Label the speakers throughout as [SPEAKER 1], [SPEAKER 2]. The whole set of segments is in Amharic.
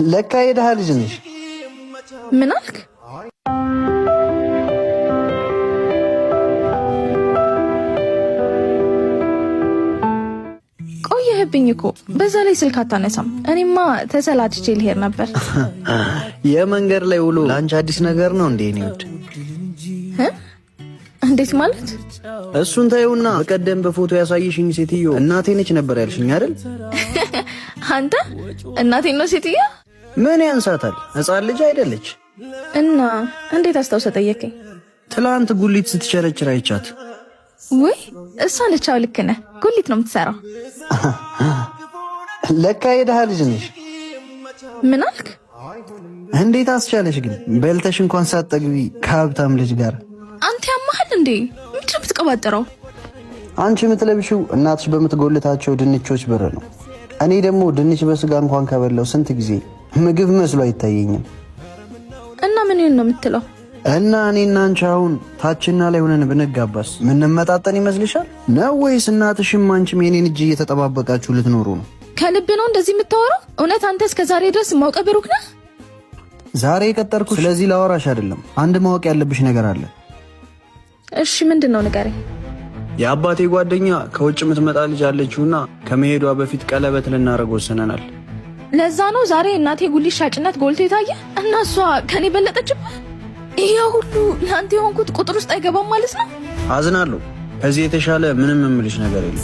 [SPEAKER 1] ለካ የደሃ ልጅ ነሽ።
[SPEAKER 2] ምን አልክ? ቆየህብኝ እኮ በዛ ላይ ስልክ አታነሳም። እኔማ ተሰላችቼ ልሄድ ነበር።
[SPEAKER 1] የመንገድ ላይ ውሎ ለአንቺ አዲስ ነገር ነው እንዴ? እኔ ወድ
[SPEAKER 2] እንዴት ማለት?
[SPEAKER 1] እሱን ታዩና በቀደም በፎቶ ያሳየሽኝ ሴትዮ እናቴ ነች ነበር ያልሽኝ አይደል?
[SPEAKER 2] አንተ እናቴ ነው ሴትዮ?
[SPEAKER 1] ምን ያንሳታል? ሕፃን ልጅ አይደለች?
[SPEAKER 2] እና እንዴት አስታውሰ ጠየቀኝ?
[SPEAKER 1] ትላንት ጉሊት ስትቸረችር አይቻት።
[SPEAKER 2] ወይ እሷ ነች። አዎ ልክ ነህ። ጉሊት ነው የምትሰራው።
[SPEAKER 1] ለካ የደሃ ልጅ ነሽ።
[SPEAKER 2] ምን አልክ?
[SPEAKER 1] እንዴት አስቻለሽ ግን በልተሽ እንኳን ሳትጠግቢ ከሀብታም ልጅ ጋር?
[SPEAKER 2] አንተ ያማሃል እንዴ? ምንድን ነው የምትቀባጥረው?
[SPEAKER 1] አንቺ የምትለብሺው እናትሽ በምትጎልታቸው ድንቾች ብር ነው። እኔ ደግሞ ድንች በስጋ እንኳን ከበላው ስንት ጊዜ ምግብ መስሎ አይታየኝም።
[SPEAKER 2] እና ምን ይሁን ነው የምትለው?
[SPEAKER 1] እና እኔና አንቺ አሁን ታችና ላይ ሆነን ብንጋባስ ምንመጣጠን ይመስልሻል? ነው ወይስ እናትሽም አንቺም የኔን እጅ እየተጠባበቃችሁ ልትኖሩ ነው?
[SPEAKER 2] ከልብ ነው እንደዚህ የምታወራው? እውነት አንተ እስከ ዛሬ ድረስ ማውቀ ብሩክ ነህ?
[SPEAKER 1] ዛሬ የቀጠርኩሽ ስለዚህ ላወራሽ አይደለም። አንድ ማወቅ ያለብሽ ነገር አለ።
[SPEAKER 2] እሺ ምንድን ነው ንገረኝ።
[SPEAKER 1] የአባቴ ጓደኛ ከውጭ የምትመጣ ልጅ አለችውና ከመሄዷ በፊት ቀለበት ልናደርግ ወስነናል።
[SPEAKER 2] ለዛ ነው ዛሬ እናቴ ጉሊት ሻጭነት ጎልቶ የታየ እና እሷ ከኔ በለጠችብህ። ይሄ ሁሉ ለአንተ የሆንኩት ቁጥር ውስጥ አይገባም ማለት ነው። አዝናለሁ። ከዚህ የተሻለ ምንም የምልሽ ነገር የለም።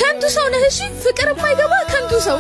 [SPEAKER 2] ከንቱ ሰው ነህ። እሺ ፍቅር የማይገባ ከንቱ ሰው